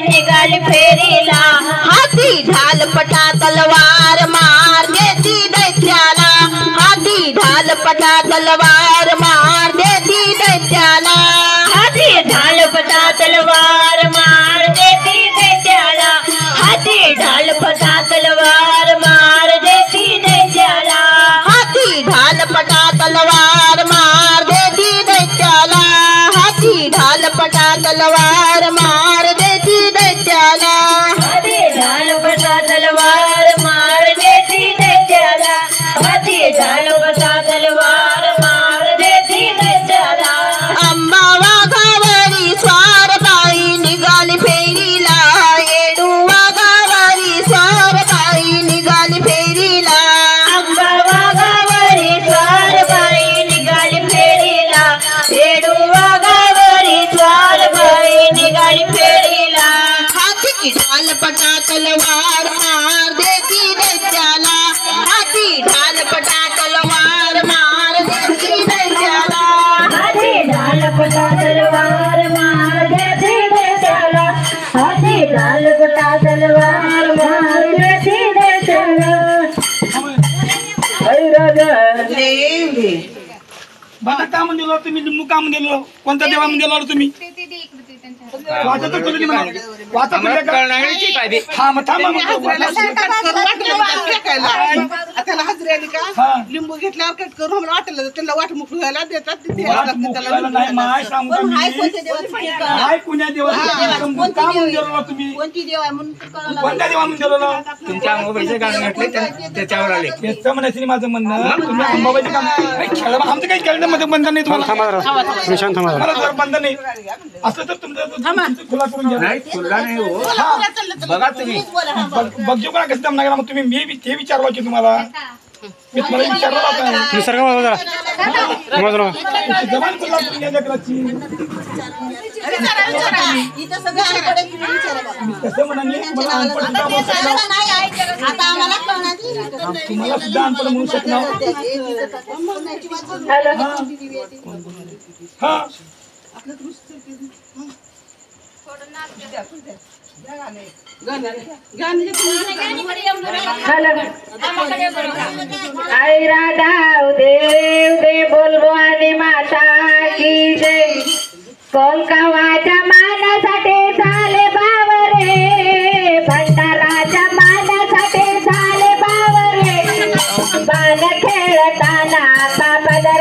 निघाली फेरीला, हाती ढाल पटा तलवार मार देती दैत्याला, हाती ढाल पटा तलवार मार देती दैत्याला, हाती ढाल पटा तलवार मार देती दैत्याला, हाती ढाल पटा तलवार मार देती दैत्याला, हाती ढाल पटा तलवार मार देती दैत्याला, हाती ढाल पटा तलवार मार देती दैत्याला, हाती ढाल पटा तलवार मार देती दैत्याला, हाती ढाल पटा तलवार मार देती दैत्याला, अंबा वाघावरी स्वार बाई निघाली फेरीला, येडू वाघावरी स्वार बाई निघाली फेरीला, अंबा वाघावरी स्वार बाई निघाली फेरीला, येडू वाघावरी स्वार बाई निघाली फेरीला, हाती ढाल पटा तलवार मार देती दैत्याला, हाती ढाल पटा तलवार मार देती दैत्याला, हाती ढाल पटा तलवार मार देती दैत्याला, हाती ढाल पटा तलवार मार देती दैत्याला. बघा का म्हणून दिलो तुम्ही, लिंबू का म्हणून दिलो, कोणत्या देवा म्हणून दिलो तुम्ही? वाचा तर तुम्ही म्हणा. वाचा तुम्ही का? हा मग थांबा मग. त्याला हजरी आली का हा. लिंबू घेतल्यावर कट करून मला वाटलं त्यांना वाट मोकळी व्हायला देतात तिथे वाट मोकळायला नाही माय सांगू का मी? काय कुण्या देवाचं काम म्हणून दिलो तुम्ही? कोणती देव आहे म्हणून कळलं. कोणत्या देवा म्हणून दिलो? तुमच्या मोबाईलचे गाणं घातले त्याच्यावर आले. त्याचं म्हणायचं नाही माझं म्हणणं. तुम्ही अंबाबाईचं काम खेळ आमचं काही खेळण्यामध्ये बंधन नाही तुम्हाला. मला जर बंधन नाही असं तर तुमचं खुला करून घ्या. नाही खुल्ला नाही हो. बघा तुम्ही बघजो का कसं जमणार मग तुम्ही मी ते विचारलो की तुम्हाला मी तुम्हाला विचारलं होतं जबान खुला करून घ्या लेकराची. इथं सगळं अनपढ आहे, तुम्ही विचारा बघा. कसं म्हणाले मला अनपढ सुद्धा म्हणू शकणार. आता आम्हाला कळणार तुम्हाला सुद्धा अनपढ म्हणू शकणार. हा आई राधा देव दे बोलबो आणि माता की जय. कोलकावाच्या मानासाठी झाले बावरे, भंडाराच्या मानासाठी झाले बावरे, बाण खेळताना आता पदर